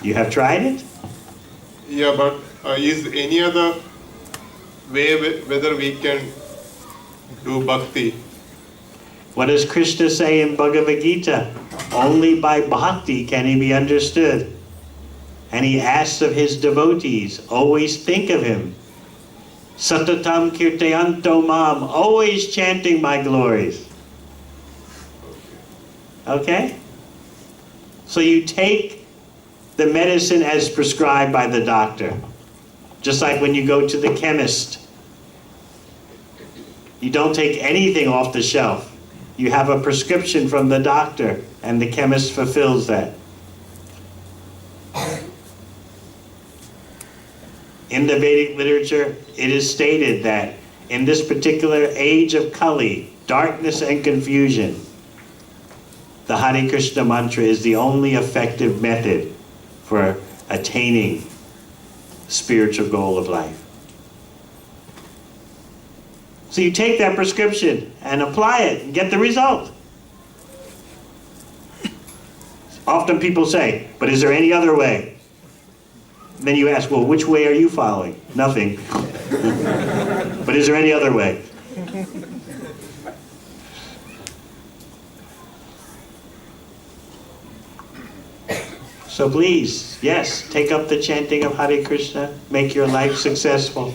You have tried it? Yeah, but is any other way whether we can do bhakti? What does Krishna say in Bhagavad Gita? Only by bhakti can he be understood. And he asks of his devotees, always think of him. Satatam kirtayanto mam, always chanting my glories. Okay? So you take the medicine as prescribed by the doctor. Just like when you go to the chemist. You don't take anything off the shelf. You have a prescription from the doctor, and the chemist fulfills that. In the Vedic literature, it is stated that in this particular age of Kali, darkness and confusion, the Hare Krishna mantra is the only effective method for attaining spiritual goal of life. So you take that prescription and apply it and get the result. Often people say, but is there any other way? Then you ask, well, which way are you following? Nothing. But is there any other way? So please, yes, take up the chanting of Hare Krishna, make your life successful.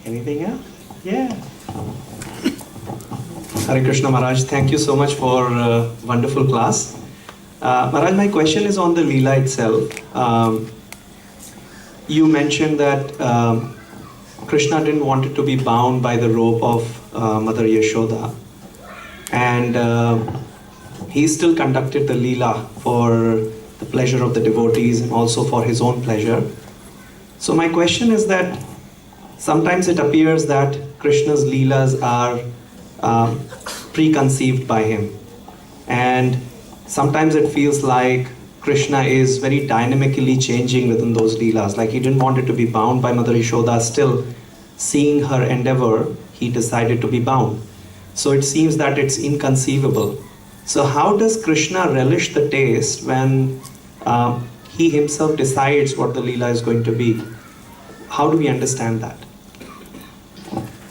Anything else? Yeah. Hare Krishna Maharaj, thank you so much for a wonderful class. Maharaj, my question is on the Leela itself. You mentioned that Krishna didn't want it to be bound by the rope of Mother Yashoda. And he still conducted the Leela for the pleasure of the devotees and also for his own pleasure. So my question is that sometimes it appears that Krishna's Leelas are preconceived by him. And sometimes it feels like Krishna is very dynamically changing within those Leelas. Like he didn't want it to be bound by Mother Yashoda. Still, seeing her endeavor, he decided to be bound. So it seems that it's inconceivable. So how does Krishna relish the taste when he himself decides what the Leela is going to be? How do we understand that?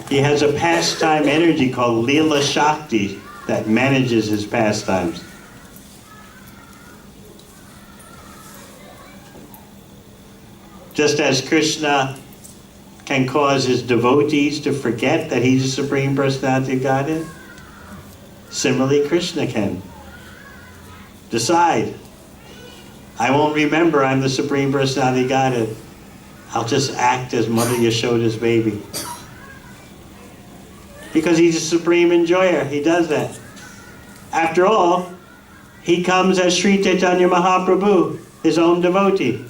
He has a pastime energy called Leela Shakti that manages his pastimes. Just as Krishna can cause his devotees to forget that he's the Supreme Personality of Godhead, similarly Krishna can decide, I won't remember I'm the Supreme Personality of Godhead. I'll just act as Mother Yashoda's baby. Because he's a supreme enjoyer, he does that. After all, he comes as Sri Chaitanya Mahaprabhu, his own devotee.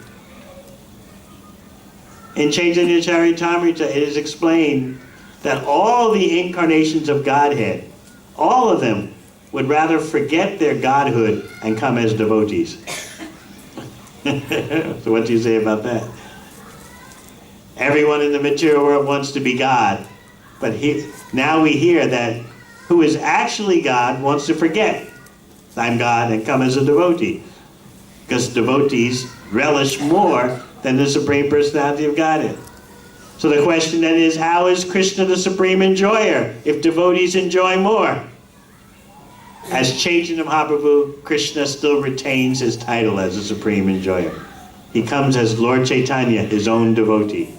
In Chaitanya Charitamrita, it is explained that all the incarnations of Godhead, all of them, would rather forget their godhood and come as devotees. So what do you say about that? Everyone in the material world wants to be God. But now we hear that who is actually God wants to forget I'm God and come as a devotee. Because devotees relish more than the Supreme Personality of Godhead. So the question then is, how is Krishna the Supreme Enjoyer if devotees enjoy more? As Chaitanya Mahaprabhu, Krishna still retains his title as the Supreme Enjoyer. He comes as Lord Chaitanya, his own devotee.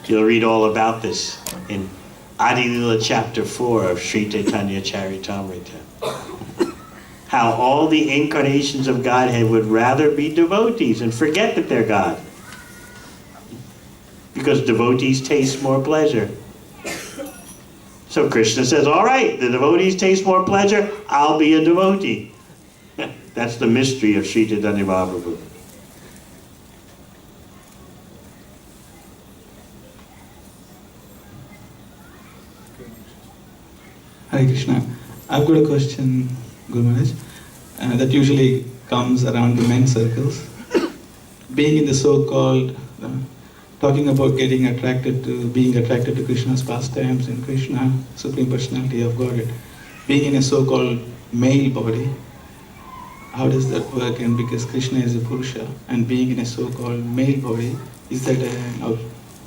You'll read all about this in Adi Lila chapter 4 of Sri Chaitanya Charitamrita. How all the incarnations of Godhead would rather be devotees and forget that they're God. Because devotees taste more pleasure. So Krishna says, all right, the devotees taste more pleasure, I'll be a devotee. That's the mystery of Sri Chaitanya Mahaprabhu. Hare Krishna. I've got a question, Guru Maharaj, that usually comes around the men's circles. Being in the so-called talking about getting attracted to, being attracted to Krishna's pastimes and Krishna, Supreme Personality of Godhead, being in a so-called male body, how does that work? And because Krishna is a Purusha, and being in a so-called male body, is that an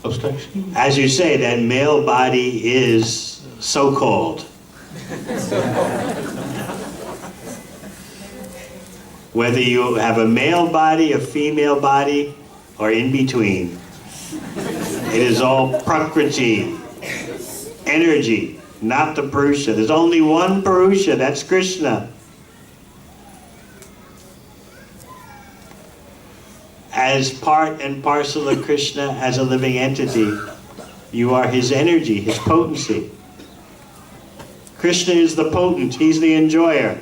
obstruction? As you say, that male body is so-called. Whether you have a male body, a female body, or in between, it is all Prakriti, energy, not the Purusha. There's only one Purusha, that's Krishna. As part and parcel of Krishna as a living entity, you are his energy, his potency. Krishna is the potent, he's the enjoyer.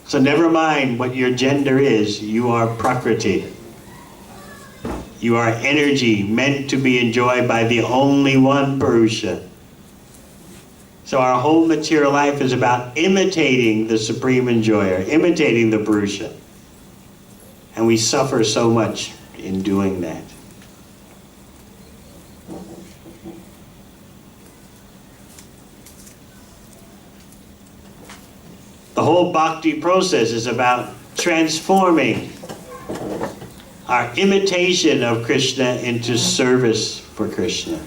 So never mind what your gender is, you are Prakriti. You are energy meant to be enjoyed by the only one Purusha. So our whole material life is about imitating the Supreme Enjoyer, imitating the Purusha. And we suffer so much in doing that. The whole bhakti process is about transforming our imitation of Krishna into service for Krishna.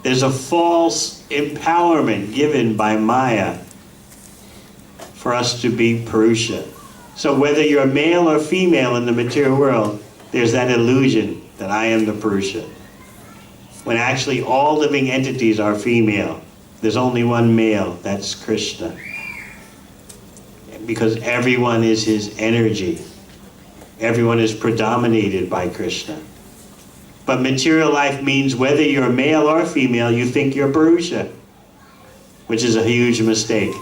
There's a false empowerment given by Maya for us to be Purusha. So whether you're male or female in the material world, there's that illusion that I am the Purusha. When actually all living entities are female. There's only one male, that's Krishna. Because everyone is his energy. Everyone is predominated by Krishna. But material life means whether you're male or female, you think you're Purusha, which is a huge mistake.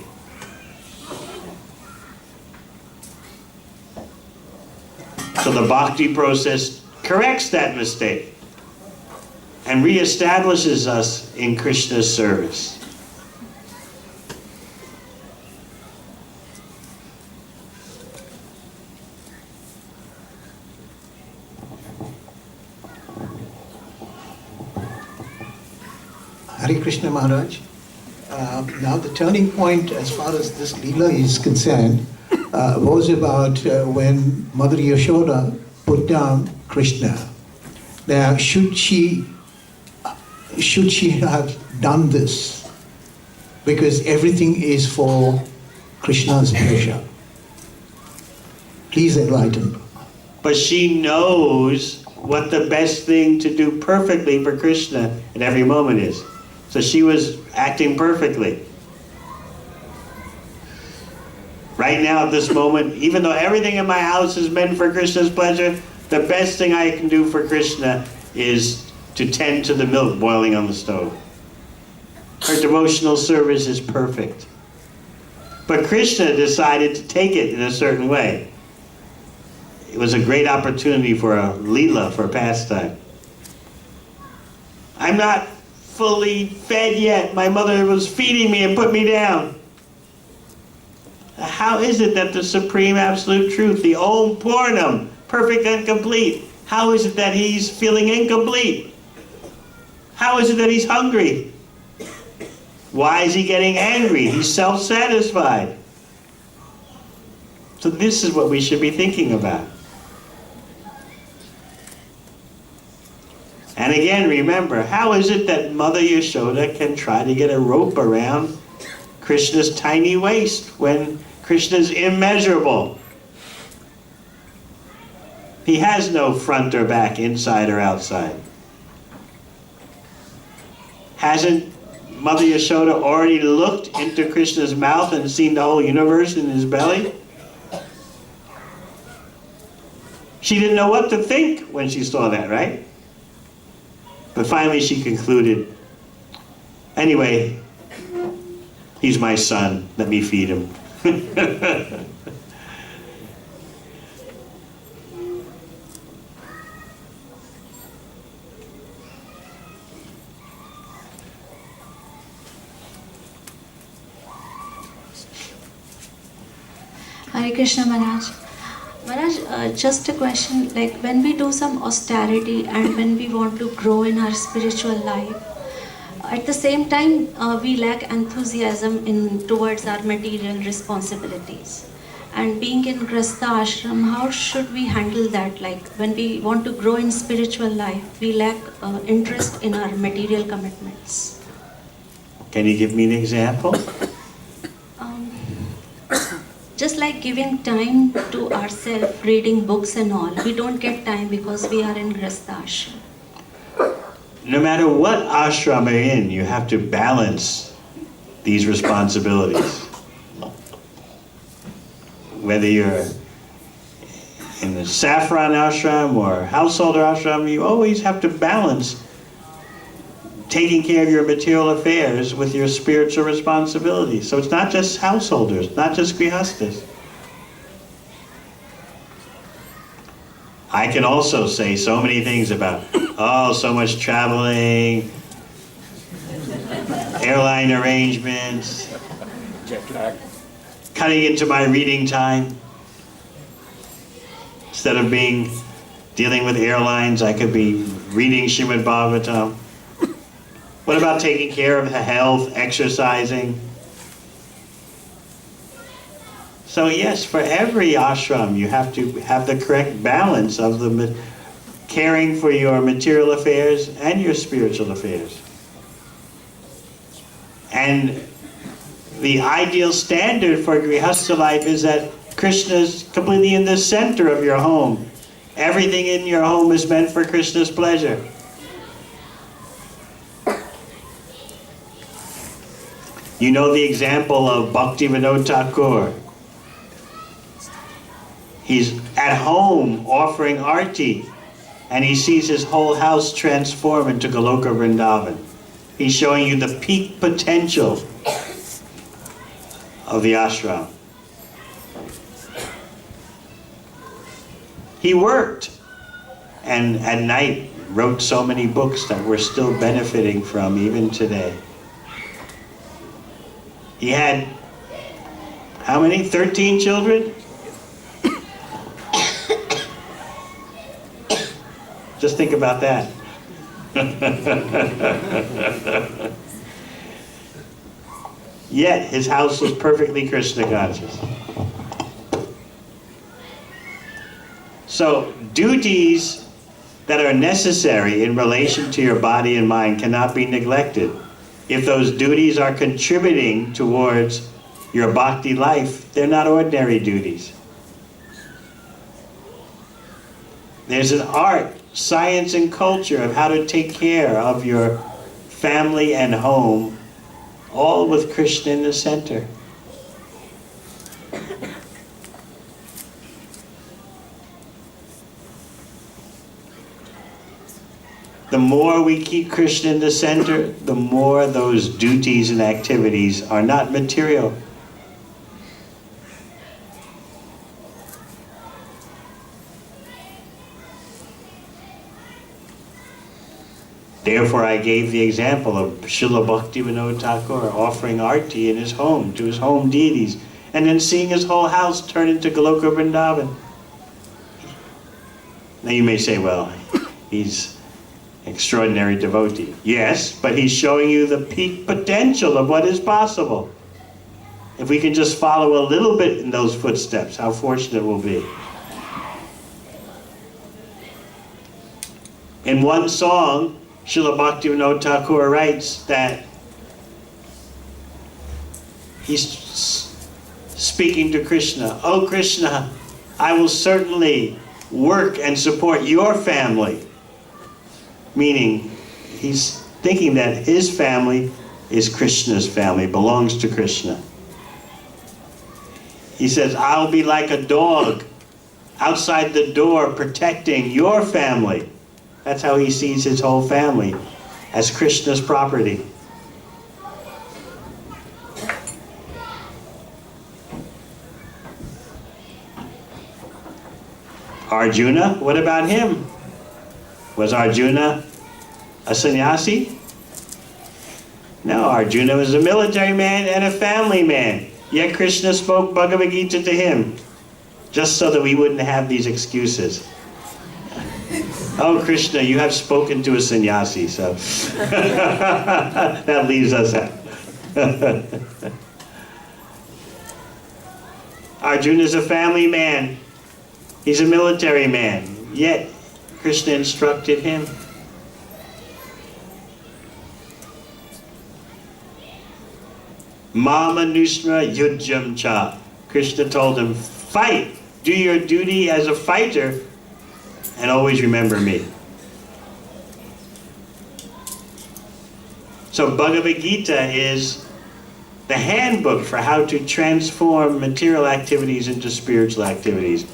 So the bhakti process corrects that mistake and reestablishes us in Krishna's service. Hare Krishna Maharaj. Now the turning point as far as this Leela is concerned was about when Mother Yashoda put down Krishna. Now should she have done this? Because everything is for Krishna's pleasure. Please enlighten. But she knows what the best thing to do perfectly for Krishna at every moment is. So she was acting perfectly. Right now at this moment, even though everything in my house is meant for Krishna's pleasure, the best thing I can do for Krishna is to tend to the milk boiling on the stove. Her devotional service is perfect. But Krishna decided to take it in a certain way. It was a great opportunity for a Leela, for a pastime. I'm not fully fed yet. My mother was feeding me and put me down. How is it that the Supreme Absolute Truth, the Om Purnam, perfect and complete, how is it that he's feeling incomplete? How is it that he's hungry? Why is he getting angry? He's self-satisfied. So this is what we should be thinking about. And again, remember, how is it that Mother Yashoda can try to get a rope around Krishna's tiny waist when Krishna's immeasurable? He has no front or back, inside or outside. Hasn't Mother Yashoda already looked into Krishna's mouth and seen the whole universe in his belly? She didn't know what to think when she saw that, right? But finally she concluded, anyway, he's my son, let me feed him. Hare Hare Krishna Maharaj. Maharaj, just a question, like when we do some austerity and when we want to grow in our spiritual life, at the same time we lack enthusiasm towards our material responsibilities. And being in Grasta ashram, how should we handle that? Like when we want to grow in spiritual life, we lack interest in our material commitments. Can you give me an example? Just like giving time to ourselves, reading books and all, we don't get time because we are in Grasta ashram. No matter what ashram you're in, you have to balance these responsibilities. Whether you're in the saffron ashram or householder ashram, you always have to balance taking care of your material affairs with your spiritual responsibilities. So it's not just householders, not just grihastas. I can also say so many things about, oh, so much traveling, airline arrangements, Jet lag. cutting into my reading time. Instead of dealing with airlines, I could be reading Srimad Bhagavatam. What about taking care of health, exercising? So yes, for every ashram, you have to have the correct balance of caring for your material affairs and your spiritual affairs. And the ideal standard for grihastha life is that Krishna is completely in the center of your home. Everything in your home is meant for Krishna's pleasure. You know the example of Bhaktivinoda Thakur. He's at home offering arti, and he sees his whole house transform into Goloka Vrindavan. He's showing you the peak potential of the ashram. He worked, and at night wrote so many books that we're still benefiting from even today. He had, how many? 13 children? Just think about that. Yet his house was perfectly Krishna conscious. So duties that are necessary in relation to your body and mind cannot be neglected. If those duties are contributing towards your bhakti life, they're not ordinary duties. There's an art, science, and culture of how to take care of your family and home, all with Krishna in the center. The more we keep Krishna in the center, the more those duties and activities are not material. Therefore, I gave the example of Srila Bhaktivinoda Thakur offering arti in his home, to his home deities, and then seeing his whole house turn into Goloka Vrindavan. Now you may say, well, he's extraordinary devotee. Yes, but he's showing you the peak potential of what is possible. If we can just follow a little bit in those footsteps, how fortunate we'll be. In one song, Srila Bhaktivinoda Thakur writes that he's speaking to Krishna. Oh Krishna, I will certainly work and support your family. Meaning, he's thinking that his family is Krishna's family, belongs to Krishna. He says, I'll be like a dog outside the door protecting your family. That's how he sees his whole family, as Krishna's property. Arjuna, what about him? Was Arjuna a sannyasi? No, Arjuna was a military man and a family man. Yet Krishna spoke Bhagavad Gita to him. just so that we wouldn't have these excuses. Oh, Krishna, you have spoken to a sannyasi, so that leaves us out. Arjuna is a family man. He's a military man. Yet, Krishna instructed him. Mama Nusra Yudjam Cha. Krishna told him, fight, do your duty as a fighter, and always remember me. So Bhagavad Gita is the handbook for how to transform material activities into spiritual activities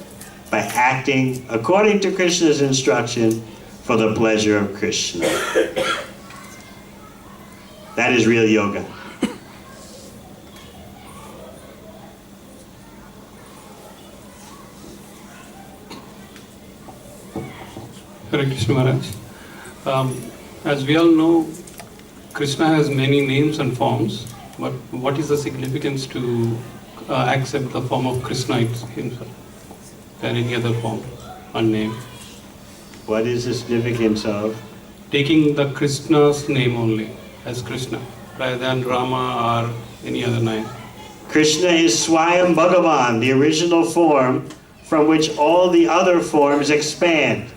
by acting according to Krishna's instruction for the pleasure of Krishna. That is real yoga. Hare Krishna Maharaj. As we all know, Krishna has many names and forms, but what is the significance to accept the form of Krishna himself than any other form or name? What is the significance of? Taking the Krishna's name only as Krishna, rather than Rama or any other name. Krishna is Swayam Bhagavan, the original form from which all the other forms expand.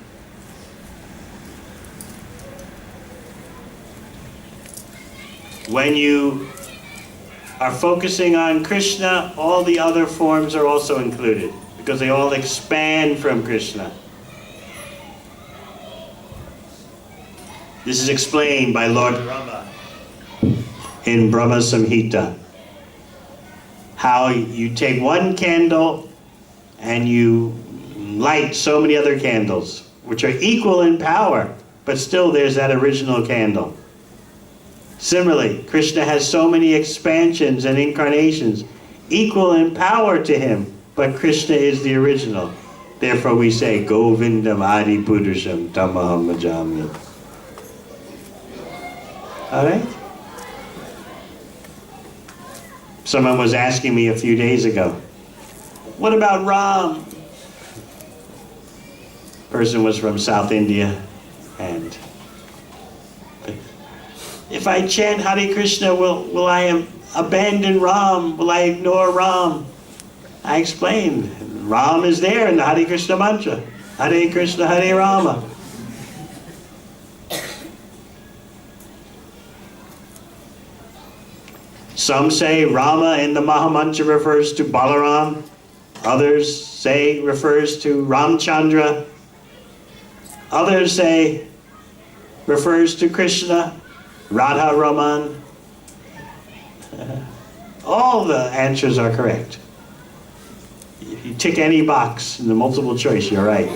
When you are focusing on Krishna, all the other forms are also included because they all expand from Krishna. This is explained by Lord Brahma in Brahma Samhita. How you take one candle and you light so many other candles, which are equal in power, but still there's that original candle. Similarly, Krishna has so many expansions and incarnations, equal in power to him, but Krishna is the original. Therefore we say, Govindam Adi Purusham Tamaham Bhajami. Alright? Someone was asking me a few days ago, what about Ram? Person was from South India, and if I chant Hare Krishna, will I abandon Ram? Will I ignore Ram? I explained, Ram is there in the Hare Krishna mantra. Hare Krishna, Hare Rama. Some say Rama in the Mahamantra refers to Balaram. Others say refers to Ramchandra. Others say refers to Krishna, Radha Raman. All the answers are correct. If you tick any box in the multiple choice, you're right.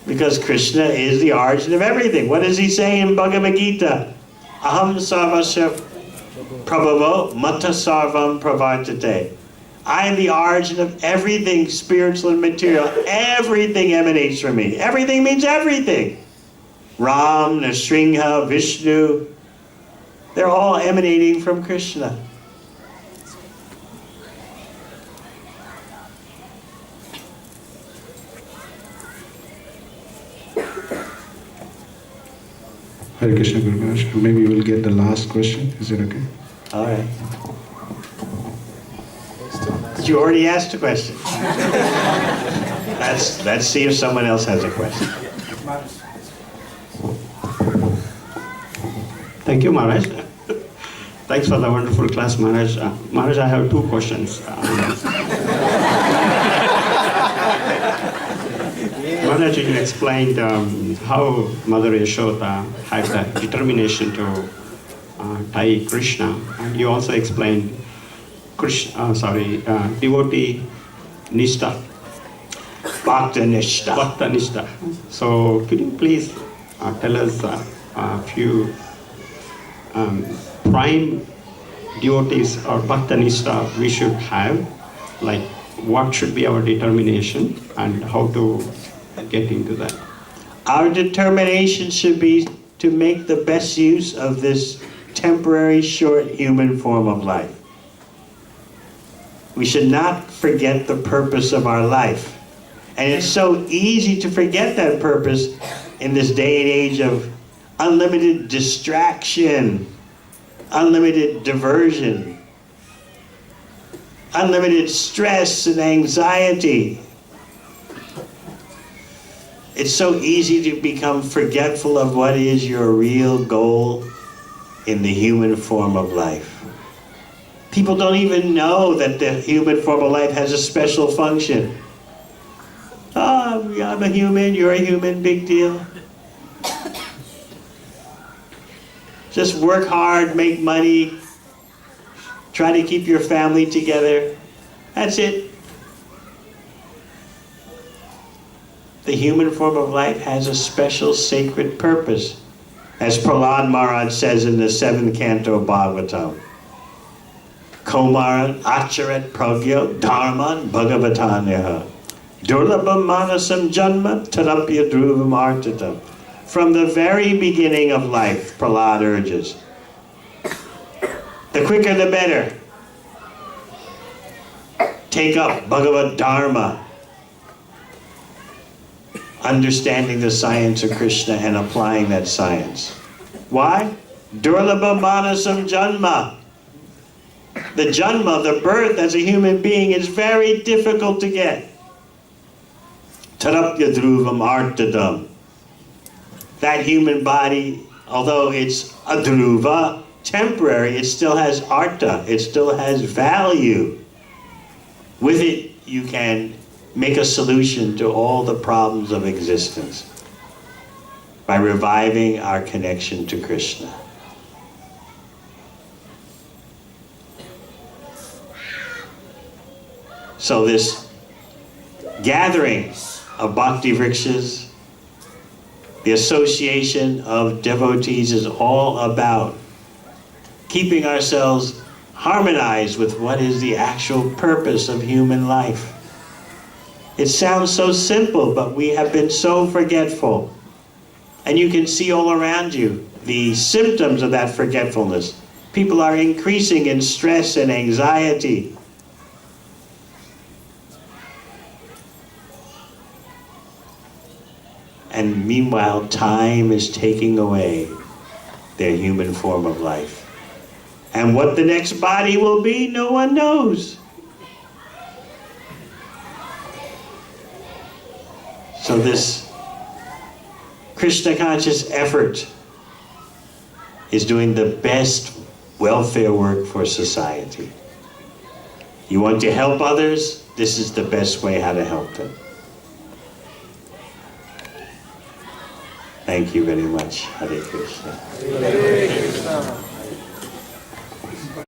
Because Krishna is the origin of everything. What does he say in Bhagavad Gita? Aham sarvasya prabhavo mata sarvam pravartate. I am the origin of everything spiritual and material. Everything emanates from me. Everything means everything. Ram, Nrsimha, Vishnu, they're all emanating from Krishna. Hare Krishna Guru Maharaj. Maybe we'll get the last question. Is it okay? All right. But you already asked a question. Let's see if someone else has a question. Thank you, Maharaj. Thanks for the wonderful class, Maharaj. Maharaj, I have two questions. Maharaj, you explained how Mother Yashoda had the determination to tie Krishna, and you also explained devotee nishta. Bhakta Nishta. Bhakta nishta. So, could you please tell us a few prime devotees or bhakta nishta we should have? Like, what should be our determination and how to get into that? Our determination should be to make the best use of this temporary, short human form of life. We should not forget the purpose of our life. And it's so easy to forget that purpose in this day and age of unlimited distraction, unlimited diversion, unlimited stress and anxiety. It's so easy to become forgetful of what is your real goal in the human form of life. People don't even know that the human form of life has a special function. Oh, I'm a human, you're a human, big deal. Just work hard, make money, try to keep your family together. That's it. The human form of life has a special sacred purpose, as Prahlad Maharaj says in the 7th canto of Bhagavatam. Komaran acharat pragyo dharman bhagavatanyaha durlabham manasam janma tarapya dhruvam artatam. From the very beginning of life, Prahlad urges, the quicker the better. Take up Bhagavad Dharma, understanding the science of Krishna and applying that science. Why? Durlabha manasam janma. The janma, the birth as a human being, is very difficult to get. Tarapya dhruvam artadam. That human body, although it's a dhruva, temporary, it still has arta, it still has value. With it, you can make a solution to all the problems of existence by reviving our connection to Krishna. So this gathering of bhakti vrikshas, the association of devotees, is all about keeping ourselves harmonized with what is the actual purpose of human life. It sounds so simple, but we have been so forgetful. And you can see all around you the symptoms of that forgetfulness. People are increasing in stress and anxiety. And meanwhile, time is taking away their human form of life. And what the next body will be, no one knows. So this Krishna conscious effort is doing the best welfare work for society. You want to help others? This is the best way how to help them. Thank you very much. Hare Krishna. Hare Krishna.